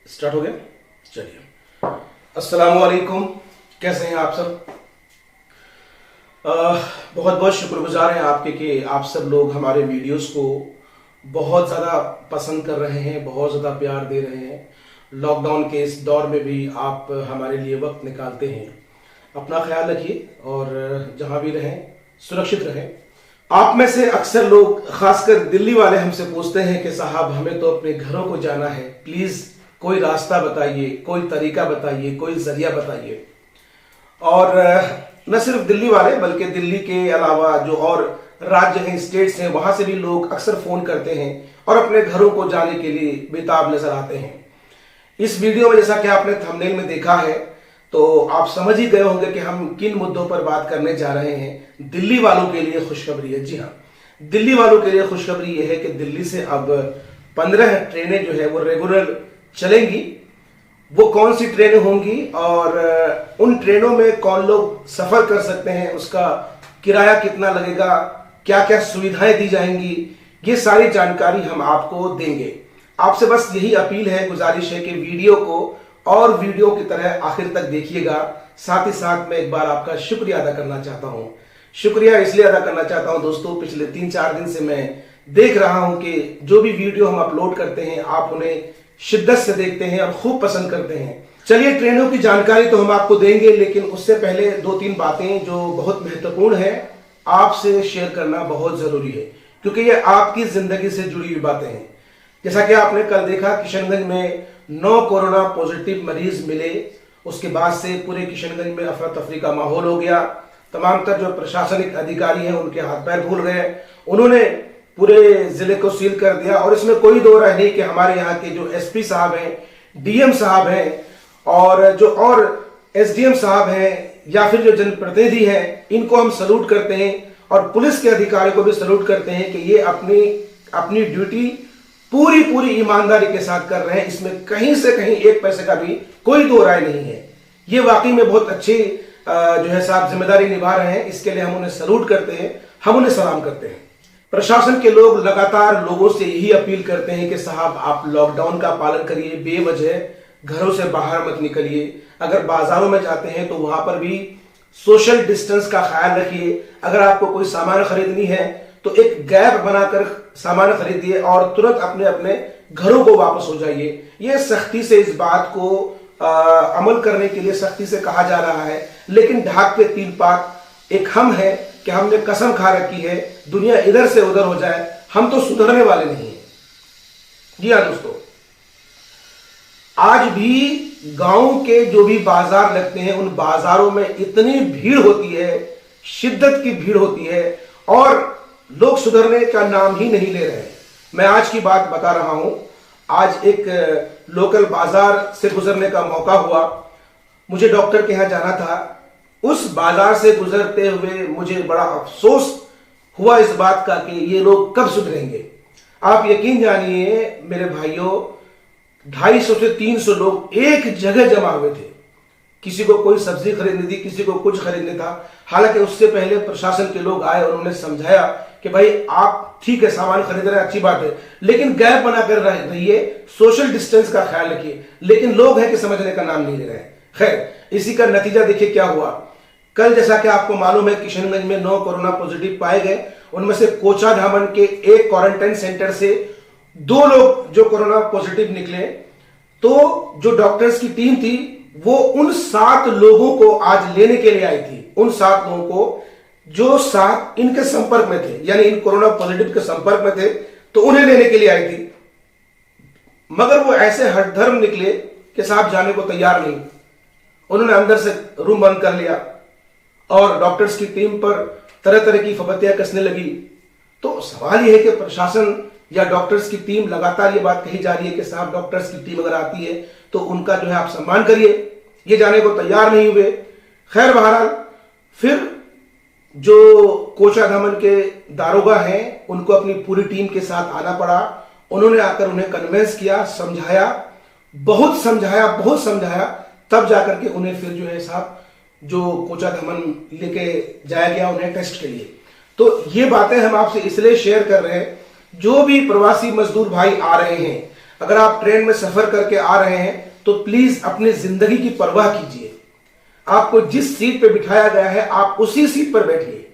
Start हो गया। चलिए, अस्सलाम वालेकुम। कैसे हैं आप सब? बहुत बहुत शुक्रगुजार हैं आपके कि आप सब लोग हमारे वीडियोस को बहुत ज़्यादा पसंद कर रहे हैं, बहुत ज़्यादा प्यार दे रहे हैं। लॉकडाउन के इस दौर में भी आप हमारे लिए वक्त निकालते हैं। अपना ख्याल रखिए और जहाँ भी रहें सुरक्षित रहें। आप में से अक्सर लोग, खासकर दिल्ली वाले, हमसे पूछते हैं कि साहब हमें तो अपने घरों को जाना है, प्लीज़ कोई रास्ता बताइए, कोई तरीका बताइए, कोई जरिया बताइए। और न सिर्फ दिल्ली वाले बल्कि दिल्ली के अलावा जो और राज्य हैं, स्टेट्स हैं, वहां से भी लोग अक्सर फोन करते हैं और अपने घरों को जाने के लिए बेताब नजर आते हैं। इस वीडियो में जैसा कि आपने थंबनेल में देखा है तो आप समझ ही गए होंगे कि हम किन मुद्दों पर बात करने जा रहे हैं। दिल्ली वालों के लिए खुशखबरी है। जी हाँ, दिल्ली वालों के लिए खुशखबरी यह है कि दिल्ली से अब 15 ट्रेनें जो है वो रेगुलर चलेंगी। वो कौन सी ट्रेनें होंगी और उन ट्रेनों में कौन लोग सफर कर सकते हैं, उसका किराया कितना लगेगा, क्या क्या सुविधाएं दी जाएंगी, ये सारी जानकारी हम आपको देंगे। आपसे बस यही अपील है, गुजारिश है कि वीडियो को और वीडियो की तरह आखिर तक देखिएगा। साथ ही साथ मैं एक बार आपका शुक्रिया अदा करना चाहता हूं। शुक्रिया इसलिए अदा करना चाहता हूं दोस्तों, पिछले 3-4 दिन से मैं देख रहा हूं कि जो भी वीडियो हम अपलोड करते हैं आप उन्हें शिद्दत से देखते हैं और खूब पसंद करते हैं। चलिए, ट्रेनों की जानकारी तो हम आपको देंगे, लेकिन उससे पहले 2-3 बातें जो बहुत महत्वपूर्ण है आपसे शेयर करना बहुत जरूरी है, क्योंकि ये आपकी जिंदगी से जुड़ी हुई बातें हैं। जैसा कि आपने कल देखा, किशनगंज में 9 कोरोना पॉजिटिव मरीज मिले। उसके बाद से पूरे किशनगंज में अफरा तफरी का माहौल हो गया। तमाम तर जो प्रशासनिक अधिकारी हैं उनके हाथ पैर भूल गए। उन्होंने पूरे जिले को सील कर दिया और इसमें कोई दो राय नहीं कि हमारे यहाँ के जो एसपी साहब हैं, डीएम साहब हैं और जो और एसडीएम साहब हैं या फिर जो जनप्रतिनिधि हैं, इनको हम सलूट करते हैं और पुलिस के अधिकारियों को भी सलूट करते हैं कि ये अपनी ड्यूटी पूरी ईमानदारी के साथ कर रहे हैं। इसमें कहीं से कहीं एक पैसे का भी कोई दो राय नहीं है। ये वाकई में बहुत अच्छी जो है साहब जिम्मेदारी निभा रहे हैं। इसके लिए हम उन्हें सलूट करते हैं, हम उन्हें सलाम करते हैं। प्रशासन के लोग लगातार लोगों से यही अपील करते हैं कि साहब आप लॉकडाउन का पालन करिए, बेवजह घरों से बाहर मत निकलिए। अगर बाजारों में जाते हैं तो वहां पर भी सोशल डिस्टेंस का ख्याल रखिए। अगर आपको कोई सामान खरीदनी है तो एक गैप बनाकर सामान खरीदिए और तुरंत अपने अपने घरों को वापस हो जाइए। ये सख्ती से इस बात को अमल करने के लिए सख्ती से कहा जा रहा है, लेकिन ढाक के 3 पात एक हम है कि हमने कसम खा रखी है दुनिया इधर से उधर हो जाए, हम तो सुधरने वाले नहीं हैं। जी हाँ दोस्तों, आज भी गांव के जो भी बाजार लगते हैं उन बाजारों में इतनी भीड़ होती है, शिद्दत की भीड़ होती है और लोग सुधरने का नाम ही नहीं ले रहे हैं। मैं आज की बात बता रहा हूं। आज एक लोकल बाजार से गुजरने का मौका हुआ। मुझे डॉक्टर के यहां जाना था। उस बाजार से गुजरते हुए मुझे बड़ा अफसोस हुआ इस बात का कि ये लोग कब सुधरेंगे। आप यकीन जानिए मेरे भाइयों, 250 से 300 लोग एक जगह जमा हुए थे। किसी को कोई सब्जी खरीदनी थी, किसी को कुछ खरीदना था। हालांकि उससे पहले प्रशासन के लोग आए और उन्होंने समझाया कि भाई आप ठीक है सामान खरीद रहे हैं, अच्छी बात है, लेकिन गैप बनाकर रहिए, सोशल डिस्टेंस का ख्याल रखिए। लेकिन लोग हैं कि समझने का नाम नहीं ले रहे हैं। खैर, इसी का नतीजा देखिए क्या हुआ। कल जैसा कि आपको मालूम है किशनगंज में 9 कोरोना पॉजिटिव पाए गए। उनमें से कोचाधामन के एक क्वारंटाइन सेंटर से 2 लोग जो कोरोना पॉजिटिव निकले। तो जो डॉक्टर्स की टीम थी वो उन 7 लोगों को आज लेने के लिए आई थी। उन 7 लोगों को जो 7 इनके संपर्क में थे, यानी इन कोरोना पॉजिटिव के संपर्क में थे, तो उन्हें लेने के लिए आई थी। मगर वो ऐसे हठधर्म निकले कि साहब जाने को तैयार नहीं। उन्होंने अंदर से रूम बंद कर लिया और डॉक्टर्स की टीम पर तरह तरह की फबतियां कसने लगी। तो सवाल यह है कि प्रशासन या डॉक्टर्स की टीम, लगातार ये बात कही जा रही है कि साहब डॉक्टर्स की टीम अगर आती है तो उनका जो है आप सम्मान करिए। ये जाने को तैयार नहीं हुए। खैर बहरहाल फिर जो कोचाधामन के दारोगा हैं उनको अपनी पूरी टीम के साथ आना पड़ा। उन्होंने आकर उन्हें कन्विंस किया, समझाया, बहुत समझाया, तब जाकर के उन्हें फिर जो है साहब जो कोचाधामन लेके जाया गया उन्हें टेस्ट के लिए। तो ये बातें हम आपसे इसलिए शेयर कर रहे हैं, जो भी प्रवासी मजदूर भाई आ रहे हैं अगर आप ट्रेन में सफर करके आ रहे हैं तो प्लीज अपनी जिंदगी की परवाह कीजिए। आपको जिस सीट पे बिठाया गया है आप उसी सीट पर बैठिए।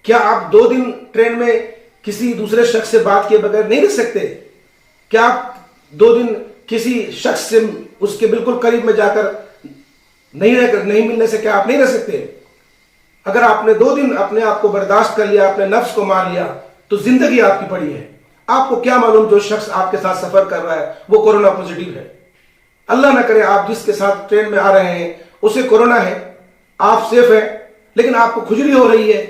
क्या आप 2 दिन ट्रेन में किसी दूसरे शख्स से बात किए बगैर नहीं रह सकते? क्या आप 2 दिन किसी शख्स से उसके बिल्कुल करीब में जाकर नहीं मिलने से क्या आप नहीं रह सकते? अगर आपने 2 दिन अपने आप को बर्दाश्त कर लिया, अपने नफ्स को मार लिया, तो जिंदगी आपकी पड़ी है। आपको क्या मालूम जो शख्स आपके साथ सफर कर रहा है वो कोरोना पॉजिटिव है। अल्लाह ना करे आप जिसके साथ ट्रेन में आ रहे हैं उसे कोरोना है, आप सेफ है, लेकिन आपको खुजली हो रही है।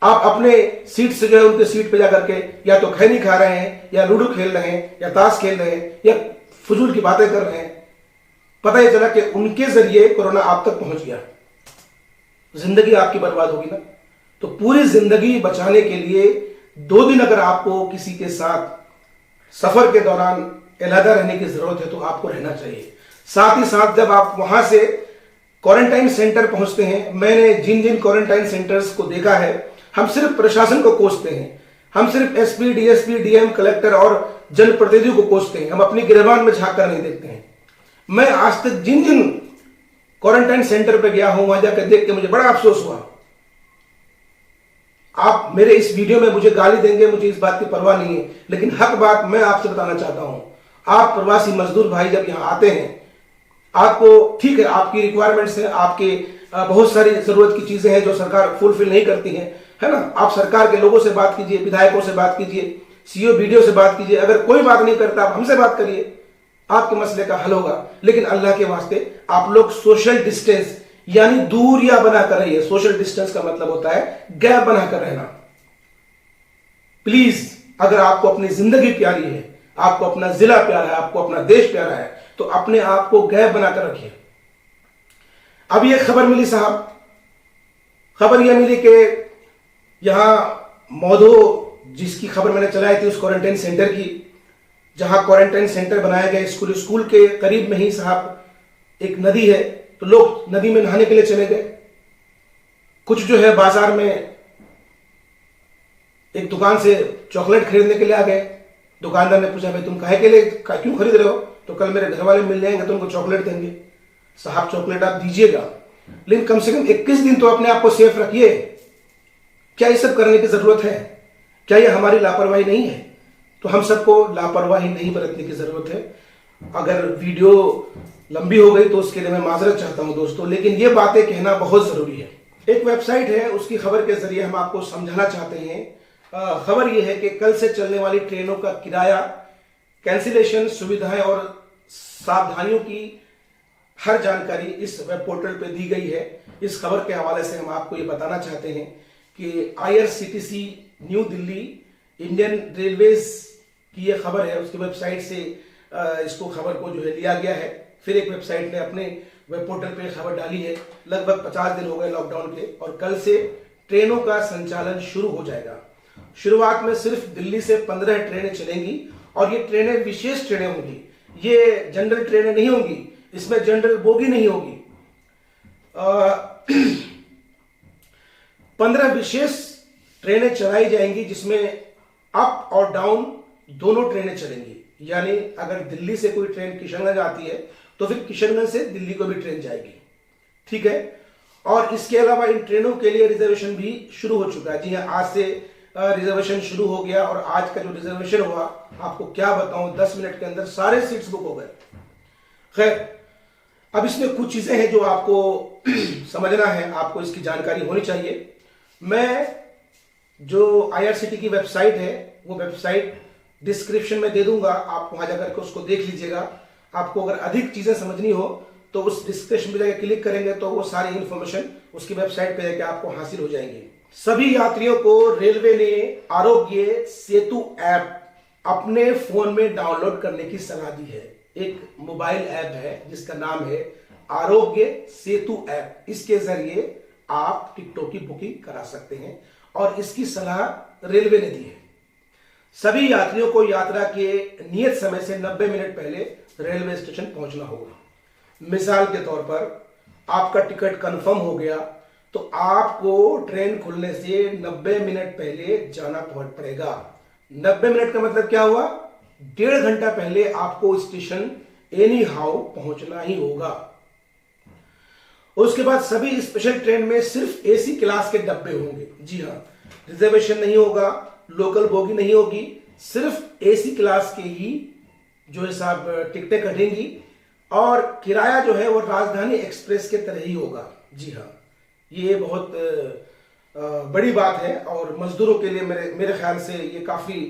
आप अपने सीट से जो है उनके सीट पे जाकर के या तो खैनी खा रहे हैं, या लूडो खेल रहे हैं, या ताश खेल रहे हैं, या फजूल की बातें कर रहे हैं। पता ही चला कि उनके जरिए कोरोना आप तक पहुंच गया, जिंदगी आपकी बर्बाद होगी ना। तो पूरी जिंदगी बचाने के लिए 2 दिन अगर आपको किसी के साथ सफर के दौरान अलहदा रहने की जरूरत है तो आपको रहना चाहिए। साथ ही साथ जब आप वहां से क्वारंटाइन सेंटर पहुंचते हैं, मैंने जिन जिन क्वारंटाइन सेंटर्स को देखा है, हम सिर्फ प्रशासन को कोसते हैं, हम सिर्फ एसपी, डीएसपी, डीएम, कलेक्टर और जनप्रतिनिधियों को कोसते हैं, हम अपनी गिरबान में झांक कर नहीं देखते हैं। मैं आज तक जिन जिन क्वारंटाइन सेंटर पे गया हूं वहां जाकर देख के मुझे बड़ा अफसोस हुआ। आप मेरे इस वीडियो में मुझे गाली देंगे, मुझे इस बात की परवाह नहीं है, लेकिन हक बात मैं आपसे बताना चाहता हूं। आप प्रवासी मजदूर भाई जब यहां आते हैं, आपको ठीक है आपकी रिक्वायरमेंट्स है, आपके बहुत सारी जरूरत की चीजें हैं जो सरकार फुलफिल नहीं करती है ना। आप सरकार के लोगों से बात कीजिए, विधायकों से बात कीजिए, सीओ वीडियो से बात कीजिए। अगर कोई बात नहीं करता आप हमसे बात करिए, आपके मसले का हल होगा। लेकिन अल्लाह के वास्ते आप लोग सोशल डिस्टेंस यानी दूरियां बनाकर रहिए। सोशल डिस्टेंस का मतलब होता है गैप बनाकर रहना। प्लीज अगर आपको अपनी जिंदगी प्यारी है, आपको अपना जिला प्यारा है, आपको अपना देश प्यारा है, तो अपने आप को गैप बनाकर रखिए। अब ये खबर मिली साहब, खबर यह मिली कि यहां मौदो, जिसकी खबर मैंने चलाई थी उस क्वारंटाइन सेंटर की, जहां क्वारंटाइन सेंटर बनाया गया स्कूल के करीब में ही साहब एक नदी है, तो लोग नदी में नहाने के लिए चले गए। कुछ जो है बाजार में एक दुकान से चॉकलेट खरीदने के लिए आ गए। दुकानदार ने पूछा भाई तुम काहे के लिए क्यों खरीद रहे हो? तो कल मेरे घर वाले मिल जाएंगे तो उनको चॉकलेट देंगे। साहब चॉकलेट आप दीजिएगा, लेकिन कम से कम 21 दिन तो अपने आप को सेफ रखिए। क्या ये सब करने की जरूरत है? क्या ये हमारी लापरवाही नहीं है? तो हम सबको लापरवाही नहीं बरतने की जरूरत है। अगर वीडियो लंबी हो गई तो उसके लिए मैं माजरत चाहता हूं दोस्तों, लेकिन ये बातें कहना बहुत जरूरी है। एक वेबसाइट है, उसकी खबर के जरिए हम आपको समझाना चाहते हैं। खबर यह है कि कल से चलने वाली ट्रेनों का किराया, कैंसिलेशन, सुविधाएं और सावधानियों की हर जानकारी इस वेब पोर्टल पे दी गई है। इस खबर के हवाले से हम आपको ये बताना चाहते हैं कि IRCTC new Delhi, Indian railways की ये खबर है, उसकी वेबसाइट से इसको खबर को जो है लिया गया है। फिर एक वेबसाइट ने अपने वेब पोर्टल पे खबर डाली है। लगभग 50 दिन हो गए लॉकडाउन के और कल से ट्रेनों का संचालन शुरू हो जाएगा। शुरुआत में सिर्फ दिल्ली से 15 ट्रेनें चलेंगी और ये ट्रेनें विशेष ट्रेनें होंगी, ये जनरल ट्रेनें नहीं होंगी, इसमें जनरल बोगी नहीं होगी। 15 विशेष ट्रेनें चलाई जाएंगी जिसमें अप और डाउन दोनों ट्रेनें चलेंगी। यानी अगर दिल्ली से कोई ट्रेन किशनगंज आती है तो फिर किशनगंज से दिल्ली को भी ट्रेन जाएगी, ठीक है। और इसके अलावा इन ट्रेनों के लिए रिजर्वेशन भी शुरू हो चुका है। जी हाँ, आज से रिजर्वेशन शुरू हो गया और आज का जो रिजर्वेशन हुआ आपको क्या बताऊं, 10 मिनट के अंदर सारे सीट्स बुक हो गए। खैर, अब इसमें कुछ चीजें हैं जो आपको समझना है, आपको इसकी जानकारी होनी चाहिए। मैं जो आईआरसीटी की वेबसाइट है वो वेबसाइट डिस्क्रिप्शन में दे दूंगा, आप वहां जाकर के उसको देख लीजिएगा। आपको अगर अधिक चीजें समझनी हो तो उस डिस्क्रिप्शन पे जाकर क्लिक करेंगे तो वो सारी इंफॉर्मेशन उसकी वेबसाइट पे जाकर आपको हासिल हो जाएंगी। सभी यात्रियों को रेलवे ने आरोग्य सेतु ऐप अपने फोन में डाउनलोड करने की सलाह दी है। एक मोबाइल ऐप है जिसका नाम है आरोग्य सेतु ऐप। इसके जरिए आप टिकटों की बुकिंग करा सकते हैं और इसकी सलाह रेलवे ने दी है। सभी यात्रियों को यात्रा के नियत समय से 90 मिनट पहले रेलवे स्टेशन पहुंचना होगा। मिसाल के तौर पर आपका टिकट कंफर्म हो गया तो आपको ट्रेन खुलने से 90 मिनट पहले जाना पड़ेगा। 90 मिनट का मतलब क्या हुआ? 1.5 घंटा पहले आपको स्टेशन एनी हाउ पहुंचना ही होगा। उसके बाद सभी स्पेशल ट्रेन में सिर्फ एसी क्लास के डब्बे होंगे। जी हाँ, रिजर्वेशन नहीं होगा, लोकल बोगी नहीं होगी, सिर्फ एसी क्लास के ही जो है साहब टिकटें कटेंगी और किराया जो है वो राजधानी एक्सप्रेस के तरह ही होगा। जी हाँ, ये बहुत बड़ी बात है और मजदूरों के लिए मेरे ख्याल से ये काफी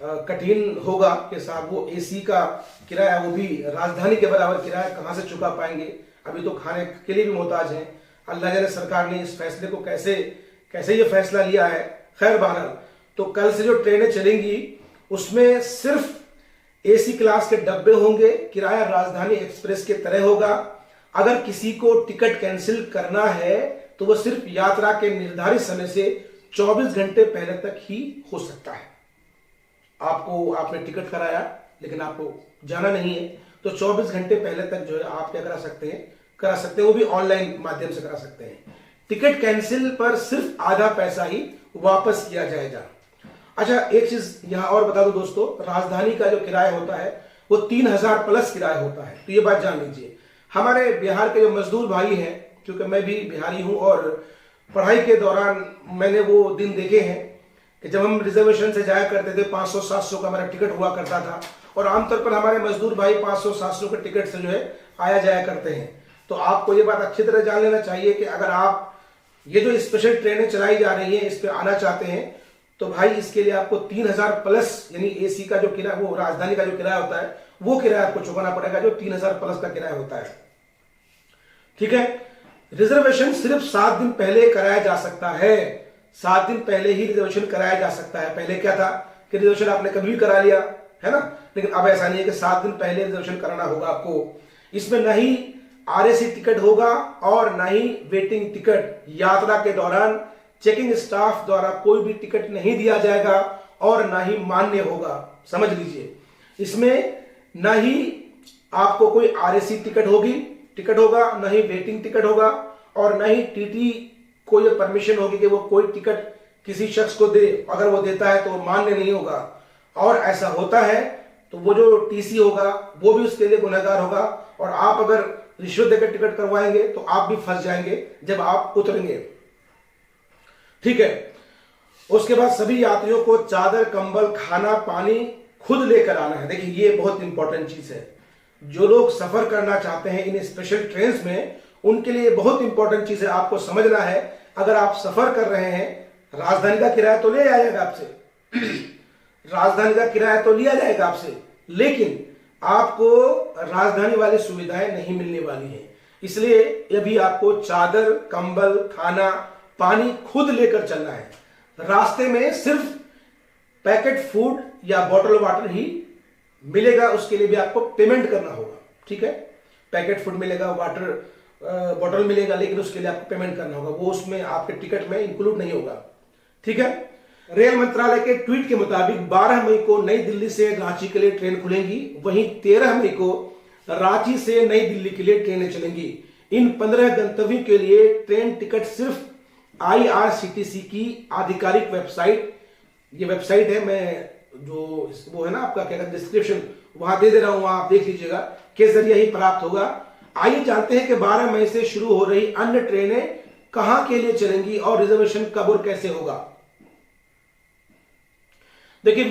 कठिन होगा कि साहब वो एसी का किराया, वो भी राजधानी के बराबर किराया कहां से चुका पाएंगे। अभी तो खाने के लिए भी मोहताज हैं। अल्लाह जाने सरकार ने इस फैसले को कैसे ये फैसला लिया है। खैर बहरहाल, तो कल से जो ट्रेनें चलेंगी उसमें सिर्फ एसी क्लास के डब्बे होंगे, किराया राजधानी एक्सप्रेस के तरह होगा। अगर किसी को टिकट कैंसिल करना है तो वो सिर्फ यात्रा के निर्धारित समय से 24 घंटे पहले तक ही हो सकता है। आपने टिकट कराया लेकिन आपको जाना नहीं है तो 24 घंटे पहले तक जो है आप क्या करा सकते हैं, वो भी ऑनलाइन माध्यम से करा सकते हैं। टिकट कैंसिल पर सिर्फ आधा पैसा ही वापस किया जाएगा। अच्छा, एक चीज यहां और बता दो दोस्तों, राजधानी का जो किराया होता है वो 3000 प्लस किराया होता है। तो ये बात जान लीजिए। हमारे बिहार के जो मजदूर भाई हैं, क्योंकि मैं भी बिहारी हूं और पढ़ाई के दौरान मैंने वो दिन देखे हैं कि जब हम रिजर्वेशन से जाया करते थे 500-700 का हमारा टिकट हुआ करता था और आमतौर पर हमारे मजदूर भाई 500-700 के टिकट से जो है आया जाया करते हैं। तो आपको ये बात अच्छी तरह जान लेना चाहिए कि अगर आप ये जो स्पेशल ट्रेनें चलाई जा रही हैं इस पे आना चाहते हैं तो भाई इसके लिए आपको 3000 प्लस यानी एसी का जो किराया, वो राजधानी का जो किराया होता है वो किराया आपको चुकाना पड़ेगा, जो 3000 प्लस का किराया होता है। ठीक है, रिजर्वेशन सिर्फ 7 दिन पहले कराया जा सकता है। 7 दिन पहले ही रिजर्वेशन कराया जा सकता है। पहले क्या था कि रिजर्वेशन आपने कभी भी करा लिया है ना, लेकिन अब ऐसा नहीं है कि 7 दिन पहले रिजर्वेशन कराना होगा आपको। इसमें न ही आरएसी टिकट होगा और न ही वेटिंग टिकट। यात्रा के दौरान चेकिंग स्टाफ द्वारा कोई भी टिकट नहीं दिया जाएगा और न ही मान्य होगा। समझ लीजिए, इसमें न ही आपको कोई आरएसी टिकट होगा, न ही वेटिंग टिकट होगा और न ही टीटी को ये परमिशन होगी कि वो कोई टिकट किसी शख्स को दे। अगर वो देता है तो मान्य नहीं होगा और ऐसा होता है तो वो जो टीसी होगा वो भी उसके लिए गुनहगार होगा और आप अगर रिश्वत देकर टिकट करवाएंगे तो आप भी फंस जाएंगे जब आप उतरेंगे। ठीक है, उसके बाद सभी यात्रियों को चादर, कंबल, खाना, पानी खुद लेकर आना है। देखिए, ये बहुत इंपॉर्टेंट चीज है। जो लोग सफर करना चाहते हैं इन स्पेशल ट्रेन में, उनके लिए बहुत इंपॉर्टेंट चीज है, आपको समझना है। अगर आप सफर कर रहे हैं, राजधानी का किराया तो ले जाएगा आपसे राजधानी का किराया तो लिया जाएगा आपसे, लेकिन आपको राजधानी वाली सुविधाएं नहीं मिलने वाली हैं। इसलिए अभी आपको चादर, कंबल, खाना, पानी खुद लेकर चलना है। रास्ते में सिर्फ पैकेट फूड या बॉटल वाटर ही मिलेगा, उसके लिए भी आपको पेमेंट करना होगा। ठीक है, पैकेट फूड मिलेगा, वाटर बॉटल मिलेगा, लेकिन उसके लिए आपको पेमेंट करना होगा, वो उसमें आपके टिकट में इंक्लूड नहीं होगा। ठीक है, रेल मंत्रालय के ट्वीट के मुताबिक 12 मई को नई दिल्ली से रांची के लिए ट्रेन खुलेंगी, वहीं 13 मई को रांची से नई दिल्ली के लिए ट्रेनें चलेंगी। इन 15 गंतव्यों के लिए ट्रेन टिकट सिर्फ IRCTC की आधिकारिक वेबसाइट, ये वेबसाइट है, मैं जो वो है ना आपका क्या कहते हैं डिस्क्रिप्शन वहां दे रहा हूं, वहां आप देख लीजिएगा, के जरिए ही प्राप्त होगा। आइए जानते हैं कि 12 मई से शुरू हो रही अन्य ट्रेनें कहां के लिए चलेंगी और रिजर्वेशन कब और कैसे होगा। देखिए,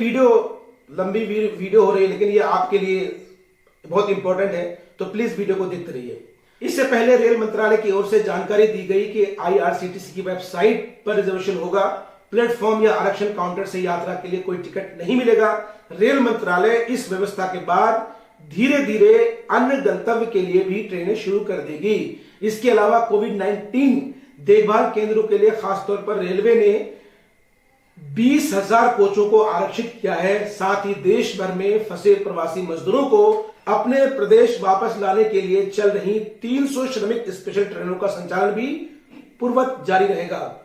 लंबी वीडियो हो रही है, लेकिन ये आपके लिए बहुत इंपॉर्टेंट है, तो प्लीज वीडियो को देखते रहिए। इससे पहले रेल मंत्रालय की ओर से जानकारी दी गई कि IRCTC की वेबसाइट पर रिजर्वेशन होगा। प्लेटफॉर्म या आरक्षण काउंटर से यात्रा के लिए कोई टिकट नहीं मिलेगा। रेल मंत्रालय इस व्यवस्था के बाद धीरे धीरे अन्य गंतव्य के लिए भी ट्रेनें शुरू कर देगी। इसके अलावा कोविड-19 देखभाल केंद्रों के लिए खासतौर पर रेलवे ने 20,000 कोचों को आरक्षित किया है। साथ ही देश भर में फंसे प्रवासी मजदूरों को अपने प्रदेश वापस लाने के लिए चल रही 300 श्रमिक स्पेशल ट्रेनों का संचालन भी पूर्ववत जारी रहेगा।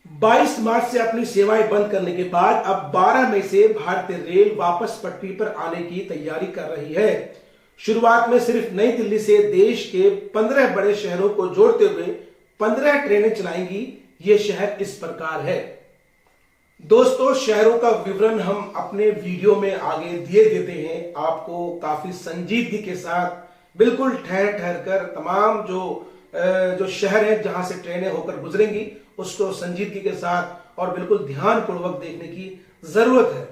22 मार्च से अपनी सेवाएं बंद करने के बाद अब 12 मई से भारतीय रेल वापस पटरी पर आने की तैयारी कर रही है। शुरुआत में सिर्फ नई दिल्ली से देश के 15 बड़े शहरों को जोड़ते हुए 15 ट्रेनें चलाएंगी। ये शहर इस प्रकार है। दोस्तों, शहरों का विवरण हम अपने वीडियो में आगे दिए देते हैं। आपको काफी संजीदगी के साथ बिल्कुल ठहर ठहर कर तमाम जो शहर है जहां से ट्रेनें होकर गुजरेंगी उसको संजीदगी के साथ और बिल्कुल ध्यानपूर्वक देखने की जरूरत है।